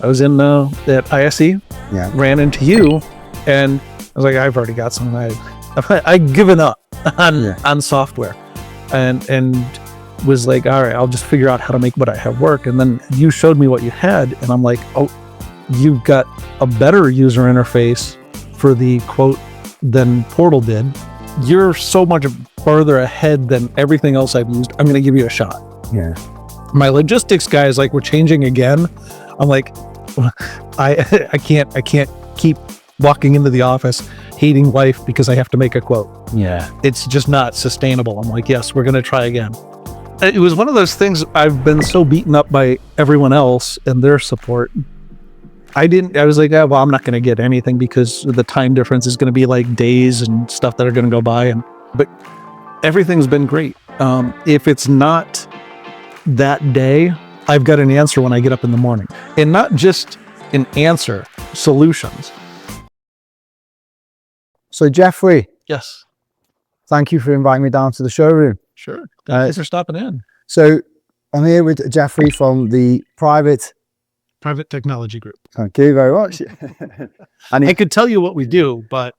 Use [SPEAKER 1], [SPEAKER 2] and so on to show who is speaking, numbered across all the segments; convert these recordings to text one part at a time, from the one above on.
[SPEAKER 1] I was in at ISE, ran into you, and I was like, I've already got something. I've given up on software, and was like, all right, I'll just figure out how to make what I have work. And then you showed me what you had, and I'm like, oh, you've got a better user interface for the quote than Portal did. You're so much farther ahead than everything else I've used. I'm going to give you a shot.
[SPEAKER 2] Yeah.
[SPEAKER 1] My logistics guy is like, we're changing again. I'm like, I can't keep walking into the office hating life because I have to make a quote.
[SPEAKER 2] Yeah.
[SPEAKER 1] It's just not sustainable. I'm like, yes, we're going to try again. It was one of those things. I've been so beaten up by everyone else and their support. I was like, well, I'm not going to get anything because the time difference is going to be like days and stuff that are going to go by. But everything's been great. If it's not that day, I've got an answer when I get up in the morning, and not just an answer, solutions.
[SPEAKER 2] So Jeffrey.
[SPEAKER 1] Yes.
[SPEAKER 2] Thank you for inviting me down to the showroom.
[SPEAKER 1] Sure. Thanks for stopping in.
[SPEAKER 2] So I'm here with Jeffrey from the Private
[SPEAKER 1] Technology Group.
[SPEAKER 2] Thank you very much.
[SPEAKER 1] And I could tell you what we do, but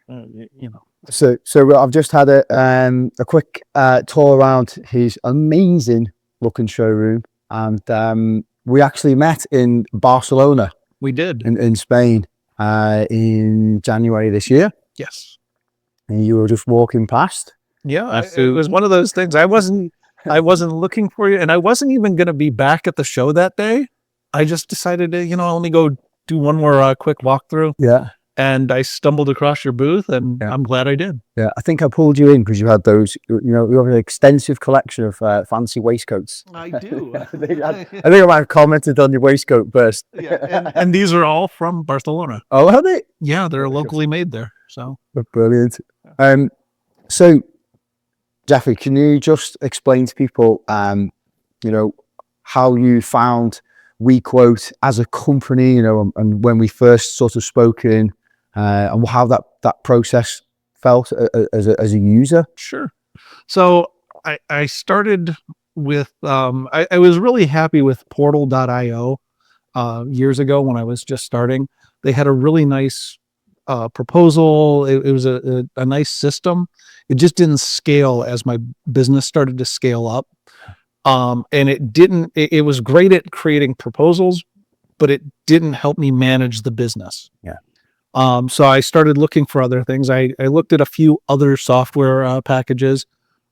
[SPEAKER 1] you know.
[SPEAKER 2] So I've just had a quick tour around his amazing looking showroom, and we actually met in Barcelona.
[SPEAKER 1] We did
[SPEAKER 2] in Spain in January this year.
[SPEAKER 1] Yes.
[SPEAKER 2] And you were just walking past.
[SPEAKER 1] Yeah, it was one of those things. I wasn't looking for you, and I wasn't even going to be back at the show that day. I just decided to, let me go do one more quick walkthrough.
[SPEAKER 2] Yeah.
[SPEAKER 1] And I stumbled across your booth, and I'm glad I did.
[SPEAKER 2] Yeah, I think I pulled you in because you had those, you have an extensive collection of fancy waistcoats.
[SPEAKER 1] I do.
[SPEAKER 2] I think I might have commented on your waistcoat first.
[SPEAKER 1] Yeah, and these are all from Barcelona.
[SPEAKER 2] Oh, are they?
[SPEAKER 1] Yeah, they're locally made there. So
[SPEAKER 2] brilliant. So Jeffrey, can you just explain to people, how you found WeQuote as a company, and when we first sort of spoken, and how that process felt as a user?
[SPEAKER 1] Sure. So I started with, I was really happy with portal.io years ago when I was just starting. They had a really nice proposal. It was a nice system. It just didn't scale as my business started to scale up. And it was great at creating proposals, but it didn't help me manage the business.
[SPEAKER 2] Yeah.
[SPEAKER 1] So I started looking for other things. I looked at a few other software packages.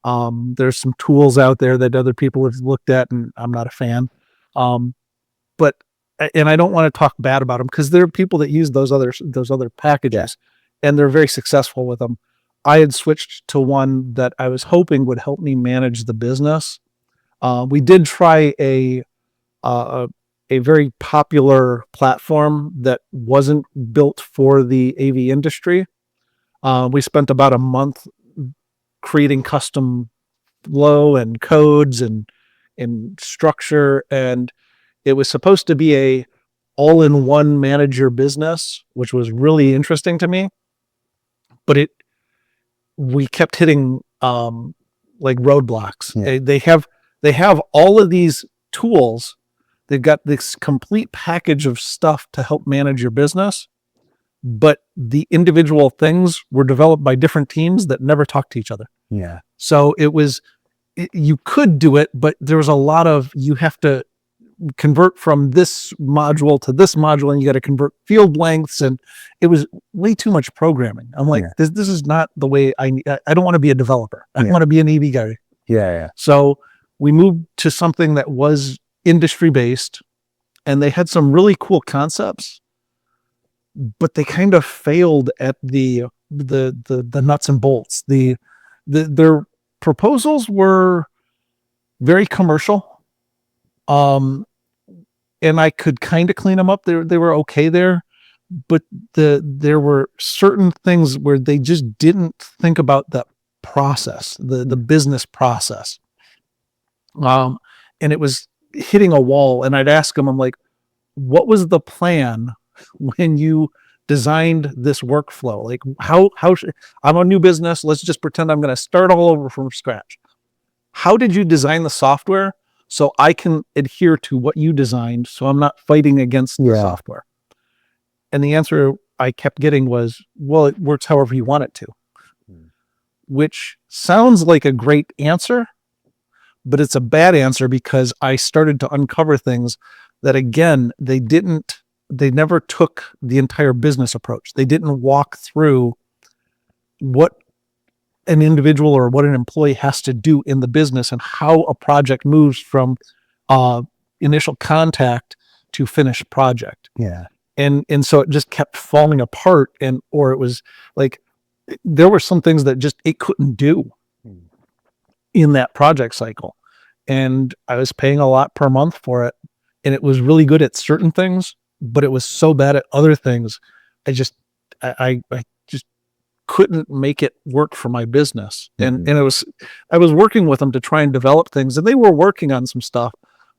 [SPEAKER 1] There's some tools out there that other people have looked at, and I'm not a fan. And I don't want to talk bad about them because there are people that use those other packages, and they're very successful with them. I had switched to one that I was hoping would help me manage the business. We did try a very popular platform that wasn't built for the AV industry. We spent about a month creating custom flow and codes and structure, and it was supposed to be a all-in-one manage your business, which was really interesting to me. But we kept hitting like roadblocks.
[SPEAKER 2] Yeah.
[SPEAKER 1] They have all of these tools. They've got this complete package of stuff to help manage your business, but the individual things were developed by different teams that never talked to each other.
[SPEAKER 2] Yeah.
[SPEAKER 1] So you could do it, but there was a lot of, you have to convert from this module to this module, and you got to convert field lengths, and it was way too much programming. I'm like, this is not the way I don't want to be a developer. I want to be an AV guy.
[SPEAKER 2] Yeah.
[SPEAKER 1] So we moved to something that was industry-based, and they had some really cool concepts, but they kind of failed at the nuts and bolts. Their proposals were very commercial, and I could kind of clean them up. They were okay there, but there were certain things where they just didn't think about the process, the business process. And it was hitting a wall, and I'd ask them, I'm like, what was the plan when you designed this workflow? Like I'm a new business. Let's just pretend I'm going to start all over from scratch. How did you design the software so I can adhere to what you designed, so I'm not fighting against the software. And the answer I kept getting was, well, it works however you want it to, which sounds like a great answer, but it's a bad answer because I started to uncover things that, again, they never took the entire business approach. They didn't walk through what an individual or what an employee has to do in the business and how a project moves from initial contact to finished project.
[SPEAKER 2] Yeah.
[SPEAKER 1] And so it just kept falling apart, or it was like, there were some things that just, it couldn't do in that project cycle. And I was paying a lot per month for it. And it was really good at certain things, but it was so bad at other things. I just couldn't make it work for my business. And I was working with them to try and develop things, and they were working on some stuff,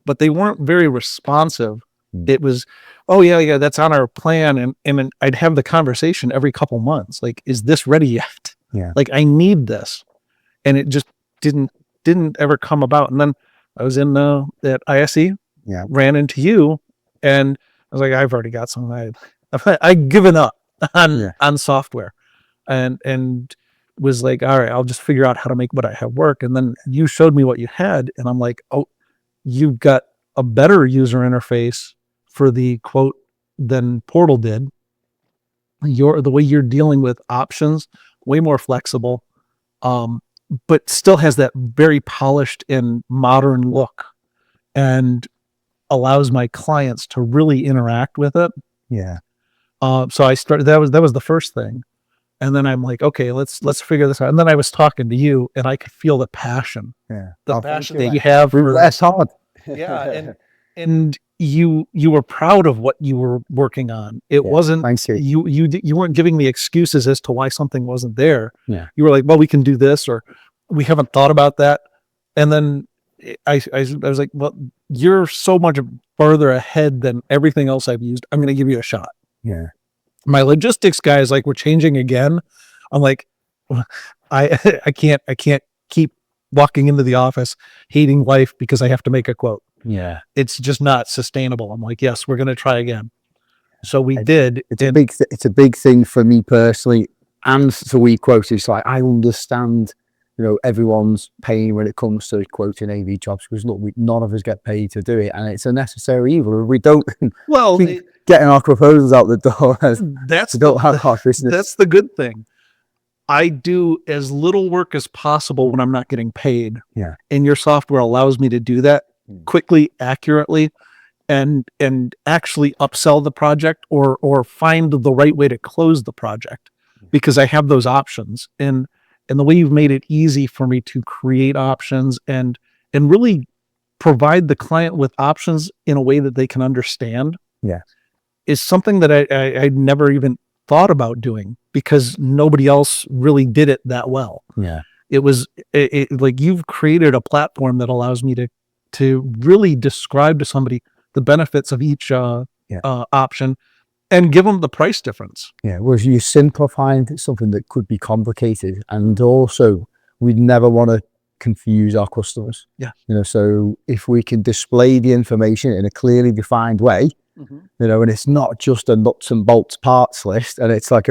[SPEAKER 1] but they weren't very responsive. It was, oh yeah, that's on our plan. And I'd have the conversation every couple months. Like, is this ready yet?
[SPEAKER 2] Yeah.
[SPEAKER 1] Like, I need this. And it just didn't ever come about. And then I was in at ISE, ran into you, and I was like, I've already got something. I've given up on software, and was like, all right, I'll just figure out how to make what I have work. And then you showed me what you had, and I'm like, oh, you've got a better user interface for the quote than Portal did. The way you're dealing with options, way more flexible, but still has that very polished and modern look, and allows my clients to really interact with it.
[SPEAKER 2] Yeah.
[SPEAKER 1] So I started, that was the first thing. And then I'm like, okay, let's figure this out. And then I was talking to you, and I could feel the passion, passion that you have.
[SPEAKER 2] That's hard.
[SPEAKER 1] Yeah. And you were proud of what you were working on. It wasn't, you weren't giving me excuses as to why something wasn't there.
[SPEAKER 2] Yeah.
[SPEAKER 1] You were like, well, we can do this, or we haven't thought about that. And then I was like, well, you're so much further ahead than everything else I've used. I'm going to give you a shot.
[SPEAKER 2] Yeah.
[SPEAKER 1] My logistics guy is like, we're changing again. I'm like, I can't keep walking into the office hating life because I have to make a quote.
[SPEAKER 2] Yeah.
[SPEAKER 1] It's just not sustainable. I'm like, yes, we're going to try again. So we did.
[SPEAKER 2] It's a big thing for me personally. And for WeQuote, it's like, I understand, everyone's pain when it comes to quoting AV jobs, because look, none of us get paid to do it, and it's a necessary evil. We don't getting our proposals out the door.
[SPEAKER 1] That's the good thing. I do as little work as possible when I'm not getting paid.
[SPEAKER 2] Yeah.
[SPEAKER 1] And your software allows me to do that quickly, accurately, and actually upsell the project or find the right way to close the project, because I have those options. And the way you've made it easy for me to create options and really provide the client with options in a way that they can understand.
[SPEAKER 2] Yeah.
[SPEAKER 1] Is something that I never even thought about doing, because nobody else really did it that well.
[SPEAKER 2] Yeah.
[SPEAKER 1] It was like, you've created a platform that allows me to really describe to somebody the benefits of each option and give them the price difference.
[SPEAKER 2] Yeah. Whereas you simplifying something that could be complicated, and also we'd never want to confuse our customers.
[SPEAKER 1] Yeah.
[SPEAKER 2] So if we can display the information in a clearly defined way, and it's not just a nuts and bolts parts list, and it's like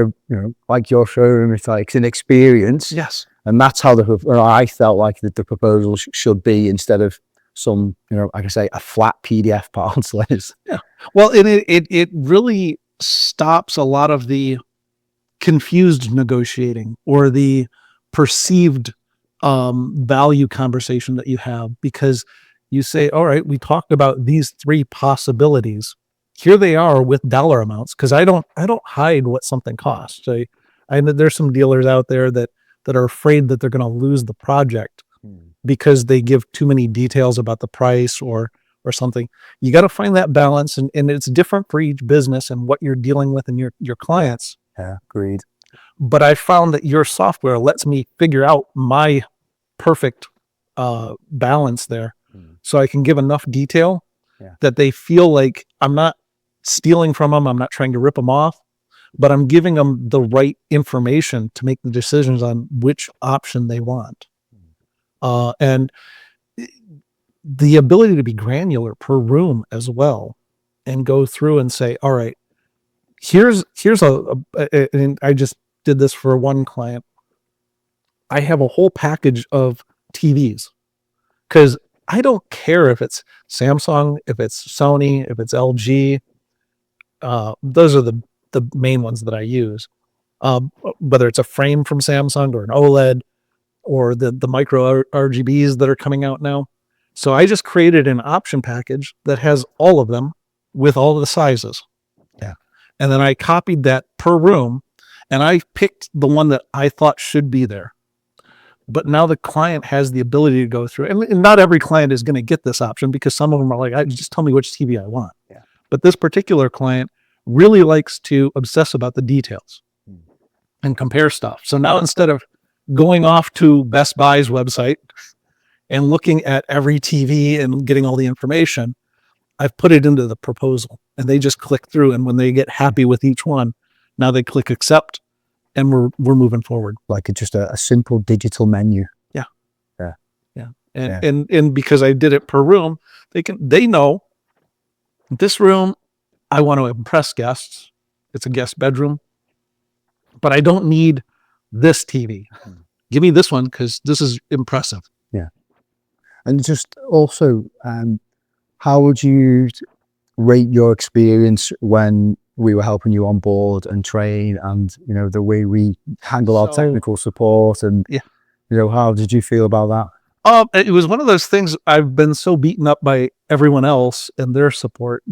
[SPEAKER 2] like your showroom, it's like an experience.
[SPEAKER 1] Yes.
[SPEAKER 2] And that's how I felt like the proposal should be, instead of some, like I say, a flat PDF parts list.
[SPEAKER 1] Yeah. Well, and it really stops a lot of the confused negotiating or the perceived value conversation that you have, because you say, all right, we talked about these three possibilities. Here they are with dollar amounts, because I don't hide what something costs. I there's some dealers out there that are afraid that they're going to lose the project because they give too many details about the price or something. You got to find that balance, and it's different for each business and what you're dealing with and your clients.
[SPEAKER 2] Yeah, agreed.
[SPEAKER 1] But I found that your software lets me figure out my perfect balance there, so I can give enough detail that they feel like I'm not stealing from them, I'm not trying to rip them off, but I'm giving them the right information to make the decisions on which option they want. And the ability to be granular per room as well, and go through and say, all right, here's and I just did this for one client. I have a whole package of TVs because I don't care if it's Samsung, if it's Sony, if it's LG. Those are the main ones that I use. Whether it's a frame from Samsung or an OLED or the micro RGBs that are coming out now. So I just created an option package that has all of them with all of the sizes.
[SPEAKER 2] Yeah.
[SPEAKER 1] And then I copied that per room and I picked the one that I thought should be there. But now the client has the ability to go through, and not every client is going to get this option because some of them are like, just tell me which TV I want.
[SPEAKER 2] Yeah.
[SPEAKER 1] But this particular client really likes to obsess about the details and compare stuff. So now instead of going off to Best Buy's website and looking at every TV and getting all the information, I've put it into the proposal and they just click through. And when they get happy with each one, now they click accept and we're moving forward.
[SPEAKER 2] Like just a simple digital menu.
[SPEAKER 1] Yeah.
[SPEAKER 2] Yeah.
[SPEAKER 1] Yeah. And because I did it per room, they know this room, I want to impress guests. It's a guest bedroom, but I don't need this TV. Give me this one because this is impressive.
[SPEAKER 2] Yeah. And just also, how would you rate your experience when we were helping you on board and train, and the way we handle our technical support, and how did you feel about that?
[SPEAKER 1] It was one of those things. I've been so beaten up by everyone else and their support.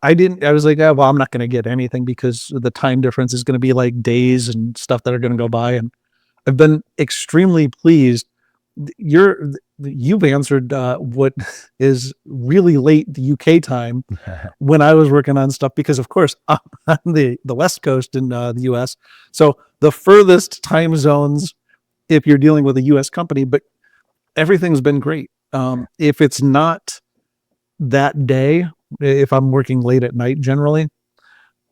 [SPEAKER 1] I was like, well, I'm not going to get anything because the time difference is going to be like days and stuff that are going to go by. And I've been extremely pleased. You've answered what is really late the UK time when I was working on stuff, because of course I'm on the West Coast in the US. So the furthest time zones if you're dealing with a US company, but everything's been great. If it's not that day, if I'm working late at night, generally,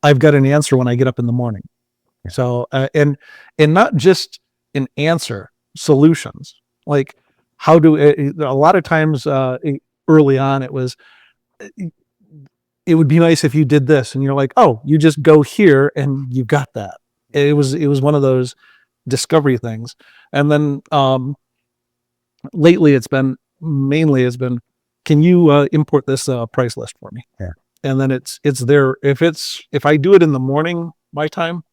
[SPEAKER 1] I've got an answer when I get up in the morning. So, and not just an answer, solutions. Like a lot of times early on, it would be nice if you did this, and you're like, oh, you just go here and you've got that. It was one of those discovery things. And then lately it's been, can you import this price list for me?
[SPEAKER 2] Yeah.
[SPEAKER 1] And then it's there. If I do it in the morning, my time,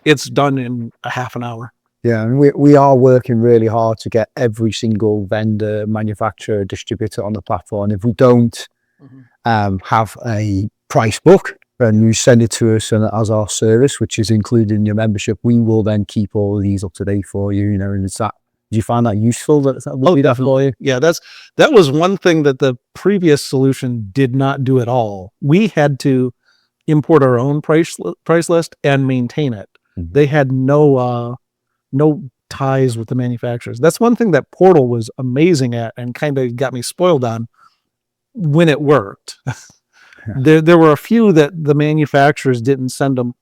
[SPEAKER 1] it's done in a half an hour.
[SPEAKER 2] Yeah, and we are working really hard to get every single vendor, manufacturer, distributor on the platform. If we don't have a price book and you send it to us and as our service, which is included in your membership, we will then keep all of these up to date for you. And it's that. Do you find that useful?
[SPEAKER 1] Definitely. Yeah, that was one thing that the previous solution did not do at all. We had to import our own price list and maintain it. Mm-hmm. They had no ties with the manufacturers. That's one thing that Portal was amazing at and kind of got me spoiled on when it worked. Yeah. There were a few that the manufacturers didn't send them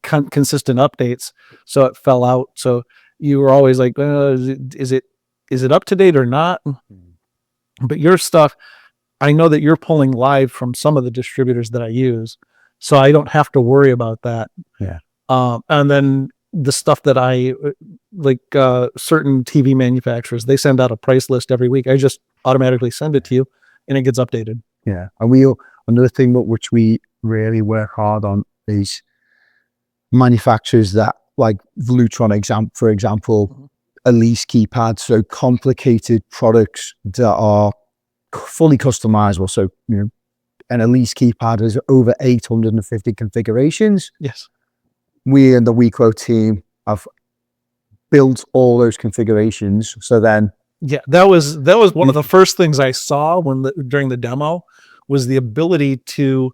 [SPEAKER 1] consistent updates, so it fell out. So you were always like, is it up to date or not? But your stuff, I know that you're pulling live from some of the distributors that I use, so I don't have to worry about that.
[SPEAKER 2] Yeah.
[SPEAKER 1] And then the stuff that I like, certain TV manufacturers, they send out a price list every week. I just automatically send it to you and it gets updated.
[SPEAKER 2] Yeah. And another thing which we really work hard on is manufacturers that, like Lutron for example, Elise keypads, so complicated products that are fully customizable. So, an Elise keypad has over 850 configurations.
[SPEAKER 1] Yes.
[SPEAKER 2] We and the WeQuote team have built all those configurations. So then,
[SPEAKER 1] yeah, that was one of the first things I saw during the demo was the ability to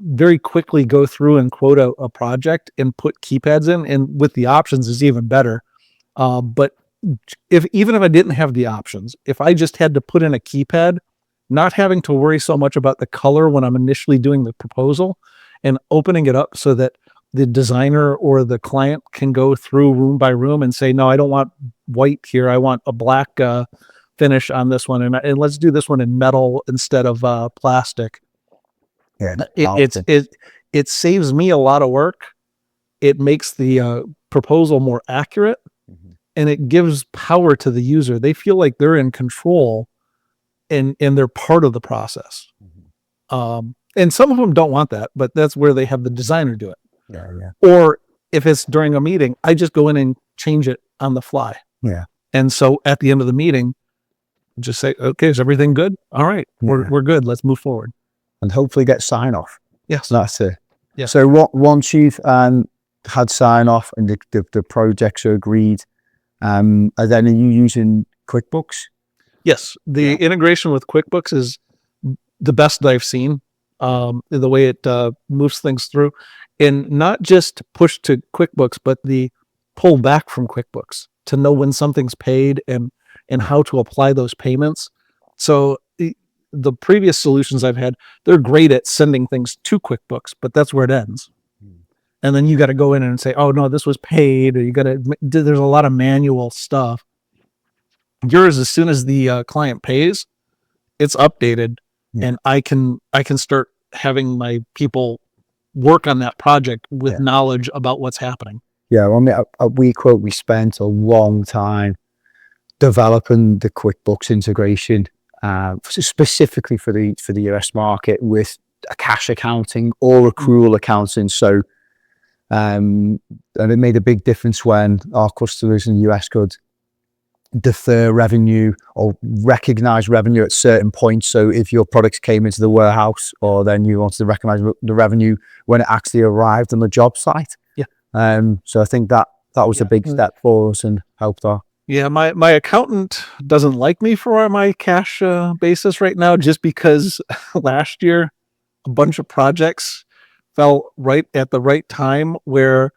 [SPEAKER 1] very quickly go through and quote a project and put keypads in, and with the options is even better. But even if I didn't have the options, if I just had to put in a keypad, not having to worry so much about the color when I'm initially doing the proposal and opening it up so that the designer or the client can go through room by room and say, no, I don't want white here. I want a black finish on this one, and let's do this one in metal instead of plastic.
[SPEAKER 2] Yeah.
[SPEAKER 1] It saves me a lot of work. It makes the proposal more accurate, and it gives power to the user. They feel like they're in control, and they're part of the process. And some of them don't want that, but that's where they have the designer do it.
[SPEAKER 2] Yeah.
[SPEAKER 1] Or if it's during a meeting, I just go in and change it on the fly.
[SPEAKER 2] Yeah.
[SPEAKER 1] And so at the end of the meeting, just say, okay, is everything good? All right, we're good. Let's move forward.
[SPEAKER 2] And hopefully get sign off.
[SPEAKER 1] Yes.
[SPEAKER 2] That's it.
[SPEAKER 1] Yeah.
[SPEAKER 2] So once you've had sign off and the projects are agreed, are you using QuickBooks?
[SPEAKER 1] Yes. The integration with QuickBooks is the best that I've seen. The way it moves things through, and not just push to QuickBooks, but the pull back from QuickBooks to know when something's paid and how to apply those payments. So the previous solutions I've had, they're great at sending things to QuickBooks, but that's where it ends. And then you got to go in and say, oh no, this was paid, or there's a lot of manual stuff. Yours, as soon as the client pays, it's updated, and I can start having my people work on that project with knowledge about what's happening.
[SPEAKER 2] Yeah, well, I mean, at WeQuote, we spent a long time developing the QuickBooks integration, specifically for the US market, with a cash accounting or accrual accounting. So, and it made a big difference when our customers in the US could defer revenue or recognize revenue at certain points. So if your products came into the warehouse, or then you wanted to recognize the revenue when it actually arrived on the job site. So I think that was a big step for us and helped our.
[SPEAKER 1] Yeah, my accountant doesn't like me for my cash basis right now, just because last year a bunch of projects fell right at the right time where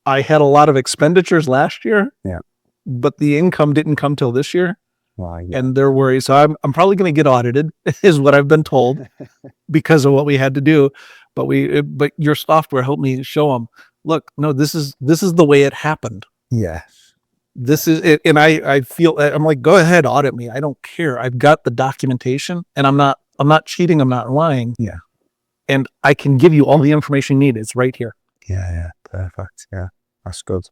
[SPEAKER 1] I had a lot of expenditures last year.
[SPEAKER 2] Yeah.
[SPEAKER 1] But the income didn't come till this year.
[SPEAKER 2] Wow, yeah.
[SPEAKER 1] And they're worried. So I'm probably going to get audited, is what I've been told, because of what we had to do. But your software helped me show them, look, no, this is the way it happened.
[SPEAKER 2] Yeah.
[SPEAKER 1] This is it. And I feel, I'm like, go ahead, audit me. I don't care. I've got the documentation, and I'm not cheating. I'm not lying.
[SPEAKER 2] Yeah.
[SPEAKER 1] And I can give you all the information you need. It's right here.
[SPEAKER 2] Yeah. Perfect. Yeah. That's good.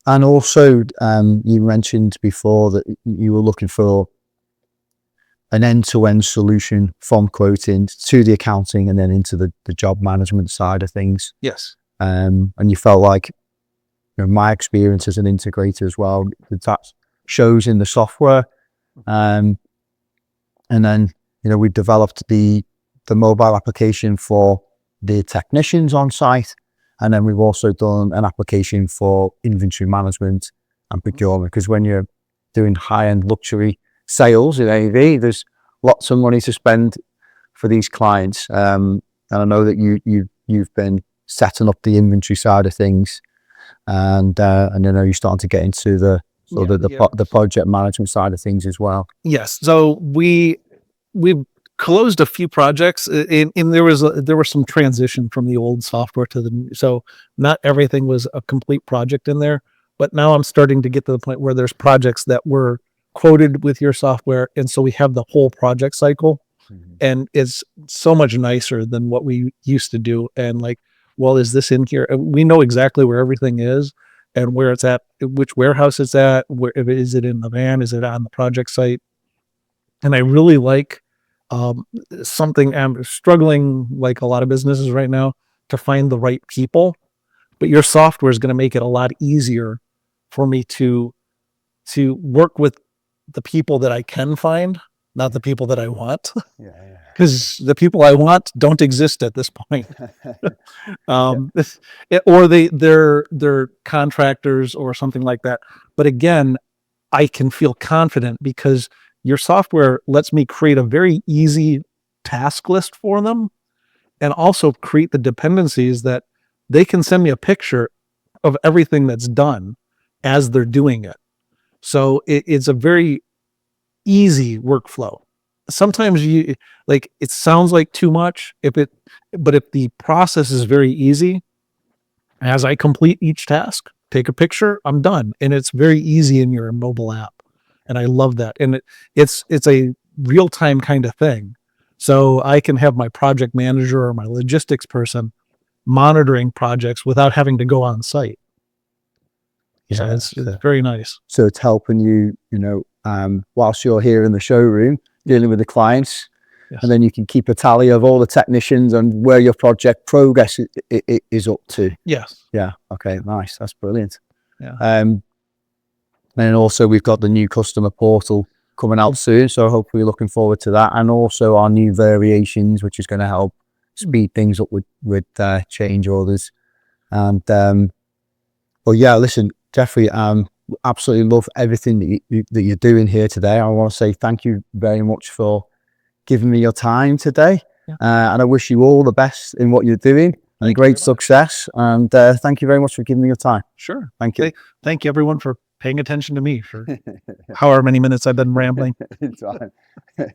[SPEAKER 2] And also, you mentioned before that you were looking for an end-to-end solution from quoting to the accounting and then into the job management side of things.
[SPEAKER 1] Yes.
[SPEAKER 2] And you felt like, my experience as an integrator as well, that shows in the software. And then, we developed the mobile application for the technicians on site. And then we've also done an application for inventory management and procurement, because when you're doing high-end luxury sales in AV, there's lots of money to spend for these clients. And I know that you've been setting up the inventory side of things, and I know you're starting to get into the project management side of things as well.
[SPEAKER 1] Yes. So we've closed a few projects, and there was some transition from the old software to the new. So not everything was a complete project in there, but now I'm starting to get to the point where there's projects that were quoted with your software, and so we have the whole project cycle, and it's so much nicer than what we used to do. And like, well, is this in here? We know exactly where everything is and where it's at, which warehouse it's at, where is it in the van, is it on the project site? And I really like something I'm struggling, like a lot of businesses right now, to find the right people, but your software is going to make it a lot easier for me to work with the people that I can find, not the people that I want, because the people I want don't exist at this point. Or they're contractors or something like that. But again, I can feel confident because your software lets me create a very easy task list for them, and also create the dependencies that they can send me a picture of everything that's done as they're doing it. So it's a very easy workflow. Sometimes it sounds like too much but if the process is very easy, as I complete each task, take a picture, I'm done. And it's very easy in your mobile app. And I love that. And it's a real time kind of thing. So I can have my project manager or my logistics person monitoring projects without having to go on site. So it's very nice.
[SPEAKER 2] So it's helping you, whilst you're here in the showroom dealing with the clients,
[SPEAKER 1] Yes.
[SPEAKER 2] and then you can keep a tally of all the technicians and where your project progress is up to.
[SPEAKER 1] Yes.
[SPEAKER 2] Yeah. Okay. Nice. That's brilliant.
[SPEAKER 1] Yeah.
[SPEAKER 2] And then also we've got the new customer portal coming out soon, so hopefully looking forward to that, and also our new variations, which is going to help speed things up with change orders. And well, yeah. Listen, Jeffrey, absolutely love everything that you're doing here today. I want to say thank you very much for giving me your time today.
[SPEAKER 1] Yeah.
[SPEAKER 2] And I wish you all the best in what you're doing and great success. And thank you very much for giving me your time.
[SPEAKER 1] Sure.
[SPEAKER 2] Thank you.
[SPEAKER 1] Thank you everyone for paying attention to me for however many minutes I've been rambling.
[SPEAKER 2] It's fine.